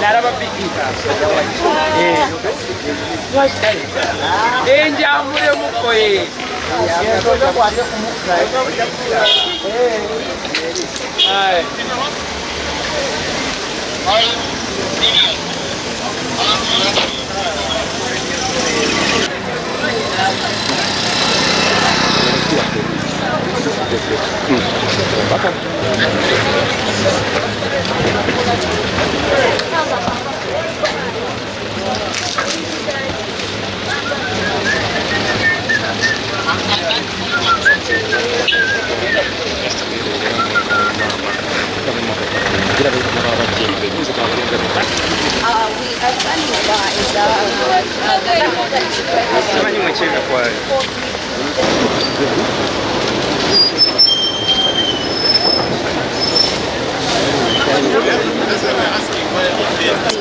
Naraba bigita. Enjamule mukoye.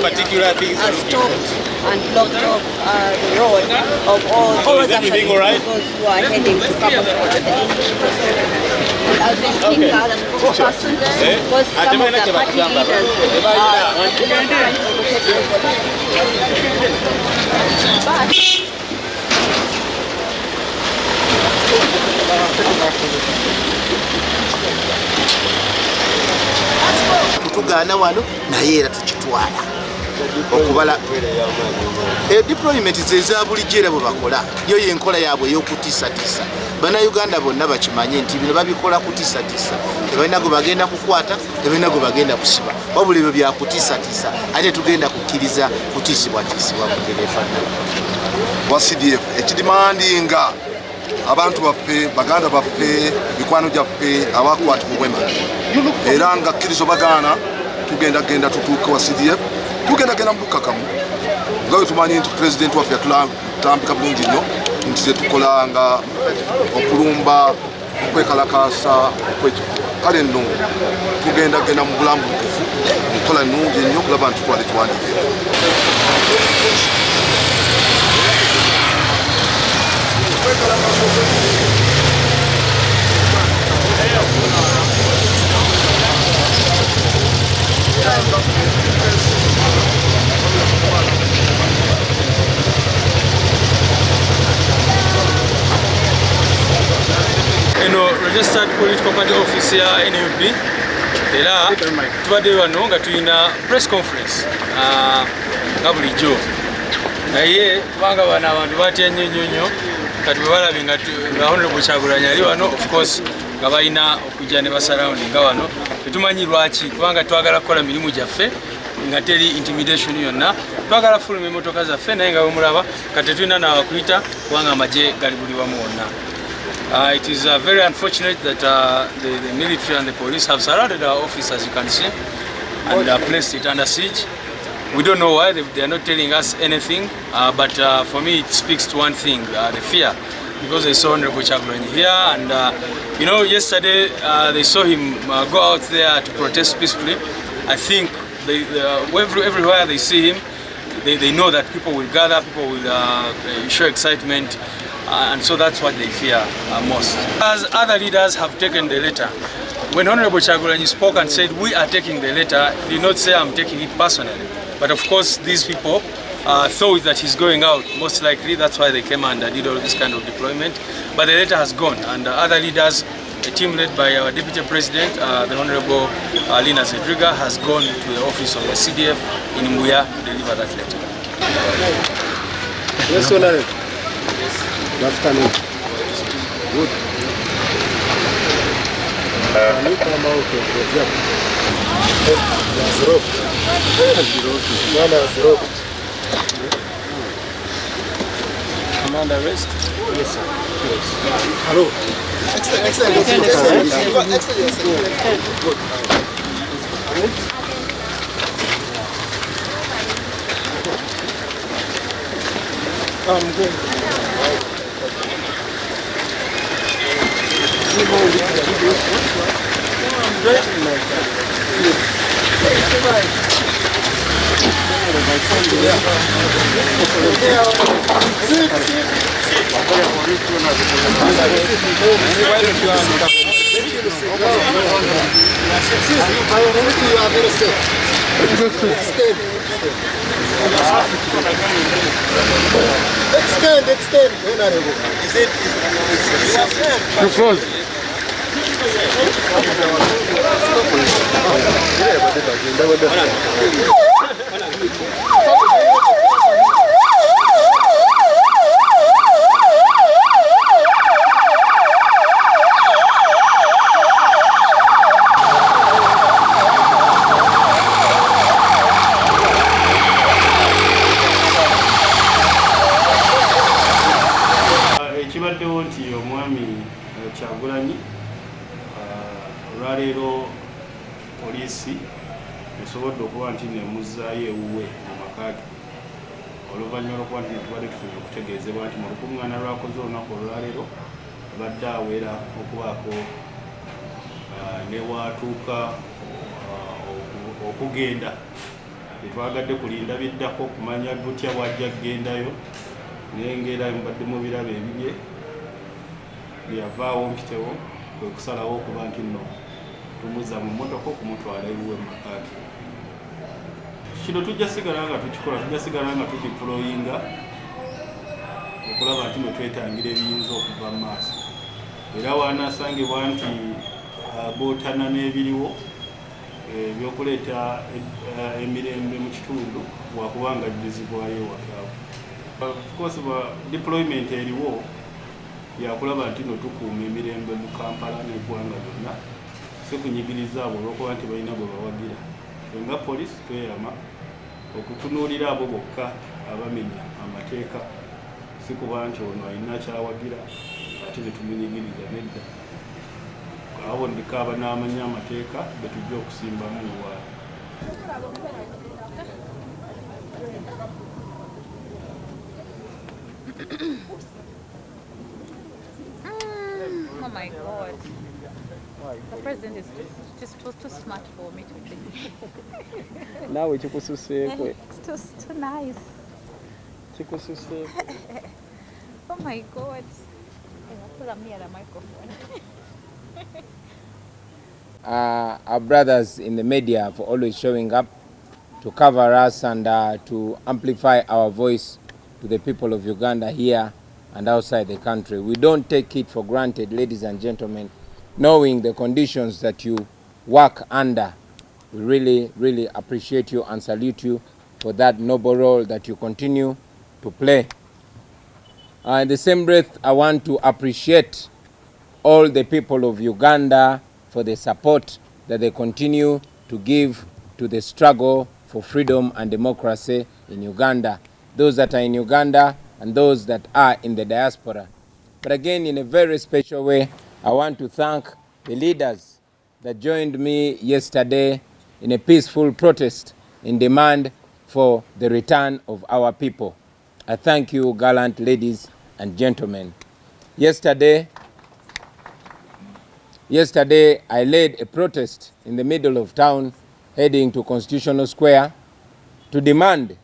Particular things are stopped and blocked off the road of all those who are heading to Capricorn. As we speak, the other spokesperson was some of the party leaders trying to protect tugaana wano naye era tukitwala okubala deployment zeza bulijjo era bwe bakola yo yenkola yaabwe ey'okutiisatiisa bannayuganda bonna bakimanye nti bino babikola kutiisatiisa tebalina gwe bagenda kukwata tebalina gwe bagenda kusiba wabula ebyo byakutiisatiisa ate tugenda kukkiriza kutiisibwatiisibwa mugere efaanana wa CDF ekidimandinga abantu baffe baganda baffe mikwano gyaffe abakwatibwa obwemage era nga kkirizo bagaana tugendagenda tutuuke wa CDF tugendagenda mu bukakamu nga bwe tumanyi nti pulezidenti waffe yatulambika bulungi nnyo nti zetukola nga okulumba okwekalakaasa okwekifu kale nno tugendagenda mu bulambukufu nkola nnungi ennyo okulaba nti twali tuwandiike Registered political party office ya NUP era tubadde wano nga tulina press conference nga bulijjo naye kubanga bano abantu batya nnyo kati bwe balabe nga Honorable Kyagulanyi ali wano of course nga balina okujja ne basurroundinga wano tetumanyi lwaki kubanga twagala kukola mirimu gyaffe nga teri intimidation yonna twagala fuluma emmotoka zaffe naye nga bwemulaba kati tetulina nawakuyita kubanga amagye gali buli wamu wonna. It is very unfortunate that the military and the police have surrounded our office, as you can see, and placed it under siege. We don't know why, they are not telling us anything, but for me it speaks to one thing, the fear, because they saw Honorable Kyagulanyi here, and you know, yesterday they saw him go out there to protest peacefully. I think everywhere they see him, they know that people will gather, people will show excitement, and so that's what they fear most. As other leaders have taken the letter, when Honorable Kyagulanyi spoke and said, we are taking the letter, he did not say I'm taking it personally. But of course, these people thought that he's going out. Most likely, that's why they came and did all this kind of deployment. But the letter has gone, and other leaders, a team led by our Deputy President, the Honorable Lina Zedriga, has gone to the office of the CDF in Mbuya to deliver that letter. Yes, Honorable. Good afternoon. Good. Can you come out of the job? There's rope. One has rope. Commander, rest? Yes, sir. Yes. Hello. Excellent. I'm good. Why don't you Extend. Honorable. Is it? Too close. Ekibaddewo nti omwami Kyagulanyi olwaleero poliisi esobodde okuba nti nemuzzaayo ewuwe mu maka ge oluvannyuma lwokuba nti netubadde tufunye okutegeezebwa nti mu lukuŋŋaana lwakoze olunaku olwaleero badde aweera okubaako newaatuuka okugenda tetwagadde kulinda biddako kumanya gutya bwajja kugendayo nengera mbadde mu birabo ebibye byavaawo mpitewo kwe kusalawo okuba nti nno tumuza mu mmotoka okumutwala ewuwe mu maka ge. Kino tujja sigala nga tukikola, tujja sigala nga tudiployinga okulaba nti ne twetangira ebiyinza okuva mu maaso era wanaasangibwa nti bootana n'ebiriwo ebyokuleeta emirembe mu kitundu wakubanga ddizibwayo wakaawo. Of course deployment eriwo yakulaba nti no tukuuma emirembe mu Kampala n'eggwanga lyonna si kunyigiriza abo olwokuba nti balina bwe bawagira. Nga poliisi tweyama okutunuulira abo bokka abamenya amateeka si kuba nti ono alina kyawagira ate ne tumunyigiriza nedda. Abo ndikaaba n'amanya amateeka be tujja okusimbamu ewaabwe. Oh my God. The president is just too smart for me to drink. Nawe kikususeeko. It's too nice. Kikususeeko. Oh my God. Put me at a microphone. Our brothers in the media for always showing up to cover us and to amplify our voice to the people of Uganda here and outside the country. We don't take it for granted, ladies and gentlemen, knowing the conditions that you work under. We really, really appreciate you and salute you for that noble role that you continue to play. In the same breath, I want to appreciate all the people of Uganda for the support that they continue to give to the struggle for freedom and democracy in Uganda. Those that are in Uganda and those that are in the diaspora. But again, in a very special way, I want to thank the leaders that joined me yesterday in a peaceful protest in demand for the return of our people. I thank you, gallant ladies and gentlemen. Yesterday, I led a protest in the middle of town heading to Constitutional Square to demand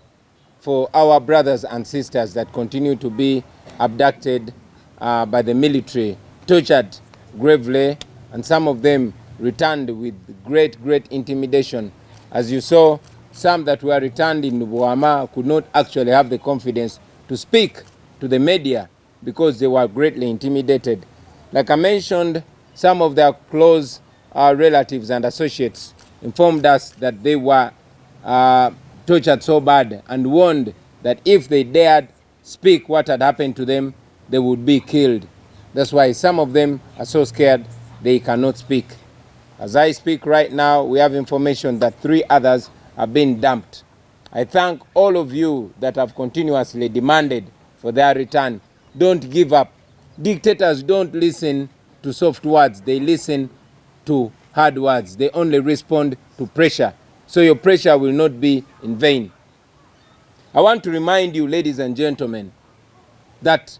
for our brothers and sisters that continue to be abducted by the military, tortured gravely, and some of them returned with great intimidation. As you saw, some that were returned in Buama could not actually have the confidence to speak to the media because they were greatly intimidated. Like I mentioned, some of their close relatives and associates informed us that they were tortured so bad and warned that if they dared speak what had happened to them, they would be killed. That's why some of them are so scared they cannot speak. As I speak right now, we have information that 3 others have been dumped. I thank all of you that have continuously demanded for their return. Don't give up. Dictators don't listen to soft words. They listen to hard words. They only respond to pressure. So your pressure will not be in vain. I want to remind you, ladies and gentlemen, that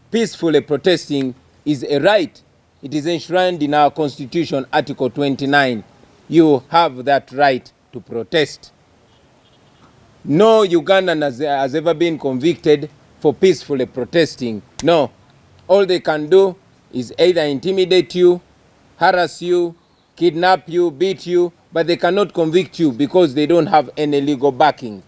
peacefully protesting is a right. It is enshrined in our Constitution, Article 29. You have that right to protest. No Ugandan has ever been convicted for peacefully protesting. No. All they can do is either intimidate you harass you, kidnap you, beat you, but they cannot convict you because they don't have any legal backing.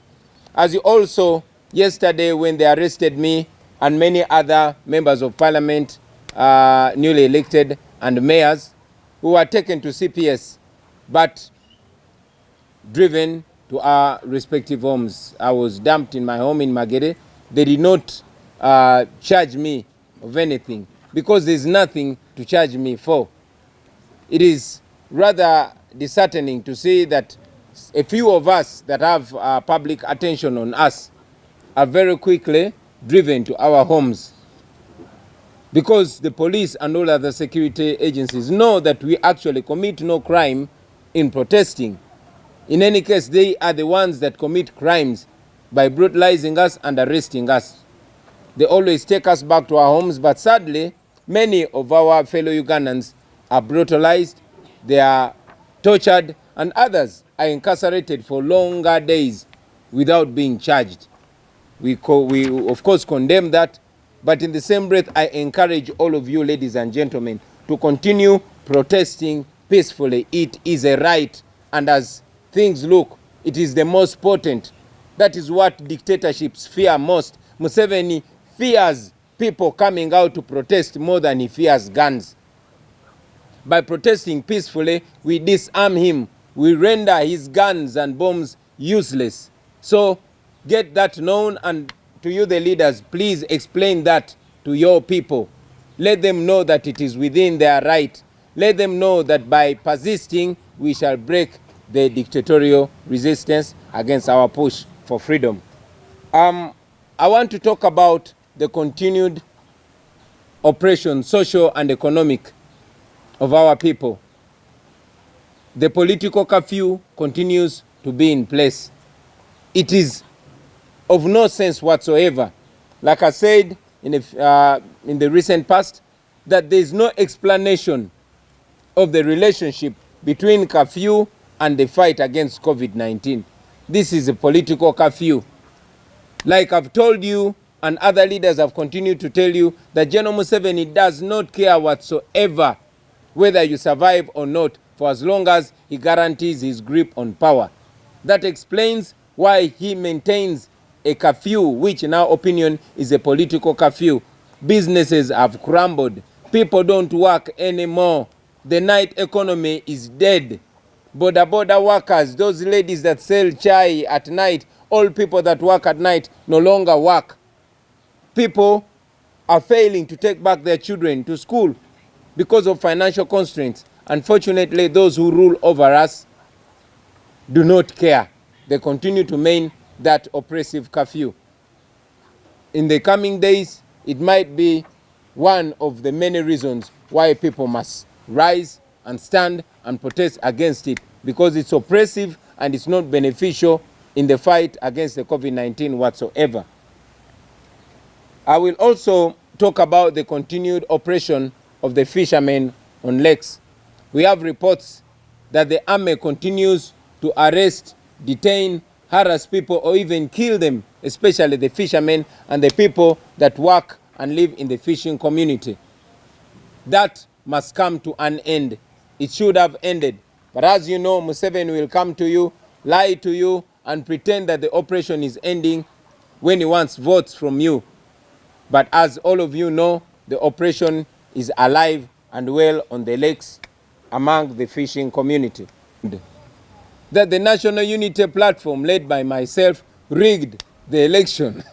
As you also, yesterday when they arrested me and many other members of parliament, newly elected, and mayors, who were taken to CPS, but driven to our respective homes. I was dumped in my home in Ayogedde. They did not charge me of anything because there's nothing to charge me for. It is rather disheartening to see that a few of us that have public attention on us are very quickly driven to our homes, because the police and all other security agencies know that we actually commit no crime in protesting. In any case, they are the ones that commit crimes by brutalizing us and arresting us. They always take us back to our homes, but sadly, many of our fellow Ugandans are brutalized, they are tortured, and others are incarcerated for longer days without being charged. We of course condemn that, but in the same breath, I encourage all of you, ladies and gentlemen, to continue protesting peacefully. It is a right, and as things look, it is the most potent. That is what dictatorships fear most. Museveni fears people coming out to protest more than he fears guns. By protesting peacefully, we disarm him. We render his guns and bombs useless. So get that known, and to you, the leaders, please explain that to your people. Let them know that it is within their right. Let them know that by persisting, we shall break the dictatorial resistance against our push for freedom. I want to talk about the continued oppression, social and economic, of our people. The political curfew continues to be in place. It is of no sense whatsoever. Like I said in the recent past, that there is no explanation of the relationship between curfew and the fight against COVID-19. This is a political curfew. Like I've told you, and other leaders have continued to tell you, that General Museveni does not care whatsoever whether you survive or not, for as long as he guarantees his grip on power. That explains why he maintains a curfew, which in our opinion is a political curfew. Businesses have crumbled. People don't work anymore. The night economy is dead. Border workers, those ladies that sell chai at night, all people that work at night no longer work. People are failing to take back their children to school because of financial constraints. Unfortunately, those who rule over us do not care. They continue to maintain that oppressive curfew. In the coming days, it might be one of the many reasons why people must rise and stand and protest against it, because it's oppressive and it's not beneficial in the fight against the COVID-19 whatsoever. I will also talk about the continued oppression of the fishermen on lakes. We have reports that the army continues to arrest, detain, harass people, or even kill them, especially the fishermen and the people that work and live in the fishing community. That must come to an end. It should have ended. But as you know, Museveni will come to you, lie to you, and pretend that the operation is ending when he wants votes from you. But as all of you know, the operation is alive and well on the lakes among the fishing community. That the National Unity Platform, led by myself, rigged the election.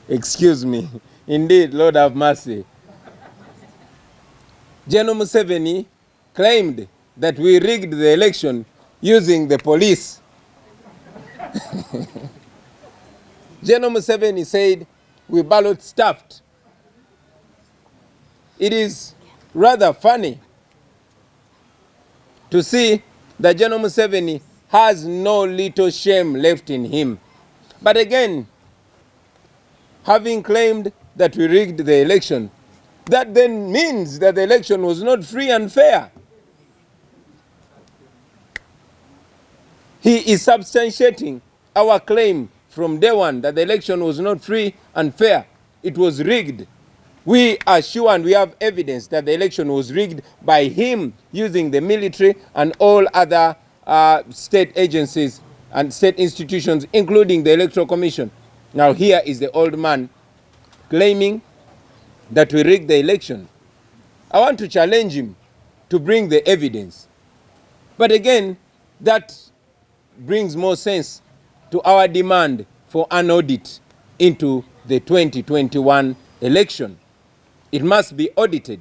Excuse me. Indeed, Lord have mercy. General Museveni claimed that we rigged the election using the police. General Museveni said we ballot stuffed. It is rather funny to see that General Museveni has no little shame left in him. But again, having claimed that we rigged the election, that then means that the election was not free and fair. He is substantiating our claim from day one that the election was not free and fair. It was rigged. We are sure and we have evidence that the election was rigged by him using the military and all other state agencies and state institutions, including the Electoral Commission. Now here is the old man claiming that we rigged the election. I want to challenge him to bring the evidence. But again, that brings more sense to our demand for an audit into the 2021 election. It must be audited.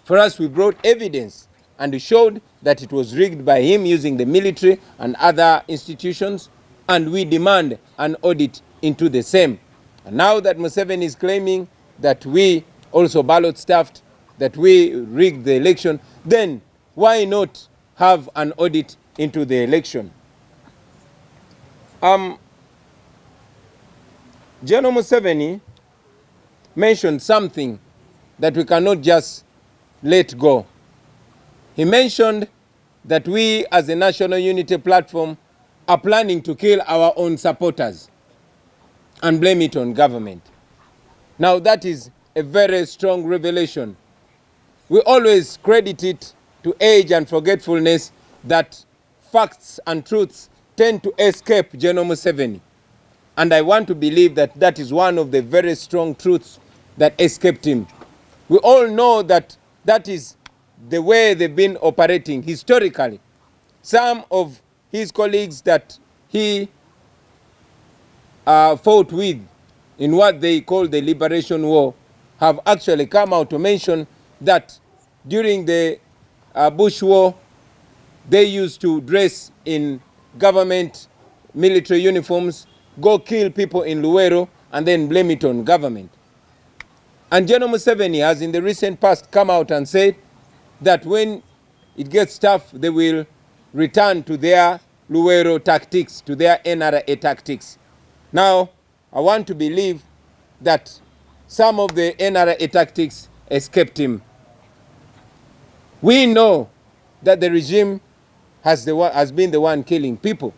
For us, we brought evidence and showed that it was rigged by him using the military and other institutions, and we demand an audit into the same. And now that Museveni is claiming that we also ballot stuffed, that we rigged the election, then why not have an audit into the election? General Museveni mentioned something that we cannot just let go. He mentioned that we as a National Unity Platform are planning to kill our own supporters and blame it on government. Now that is a very strong revelation. We always credit it to age and forgetfulness that facts and truths tend to escape General Museveni. And I want to believe that that is one of the very strong truths that escaped him. We all know that that is the way they've been operating historically. Some of his colleagues that he fought with in what they call the Liberation War have actually come out to mention that during the Bush War, they used to dress in government military uniforms, go kill people in Luwero, and then blame it on government. And General Museveni has in the recent past come out and said that when it gets tough, they will return to their Luwero tactics, to their NRA tactics. Now, I want to believe that some of the NRA tactics escaped him. We know that the regime has been the one killing people.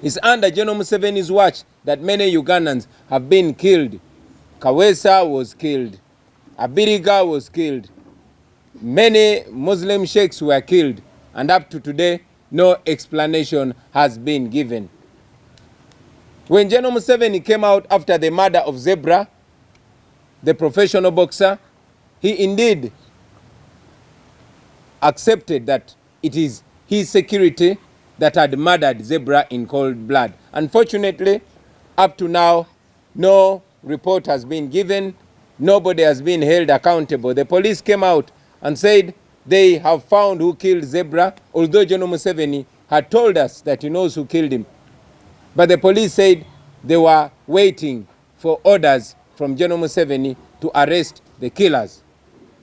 It's under General Museveni's watch that many Ugandans have been killed. Kawesa was killed. Abiriga was killed. Many Muslim sheikhs were killed. And up to today, no explanation has been given. When General Museveni came out after the murder of Zebra, the professional boxer, he indeed accepted that it is his security that had murdered Zebra in cold blood. Unfortunately, up to now, no report has been given. Nobody has been held accountable. The police came out and said they have found who killed Zebra, although General Museveni had told us that he knows who killed him. But the police said they were waiting for orders from General Museveni to arrest the killers.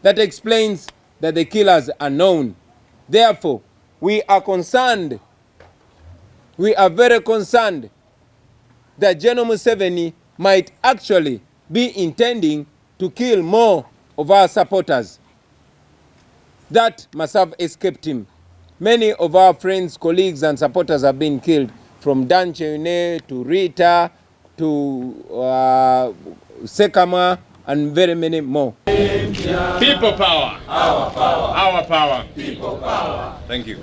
That explains that the killers are known. Therefore, we are concerned, we are very concerned that General Museveni might actually be intending to kill more of our supporters. That must have escaped him. Many of our friends, colleagues, and supporters have been killed, from Dan Cheune to Rita to Sekama and very many more. People power. Our power. Our power. People power. Thank you.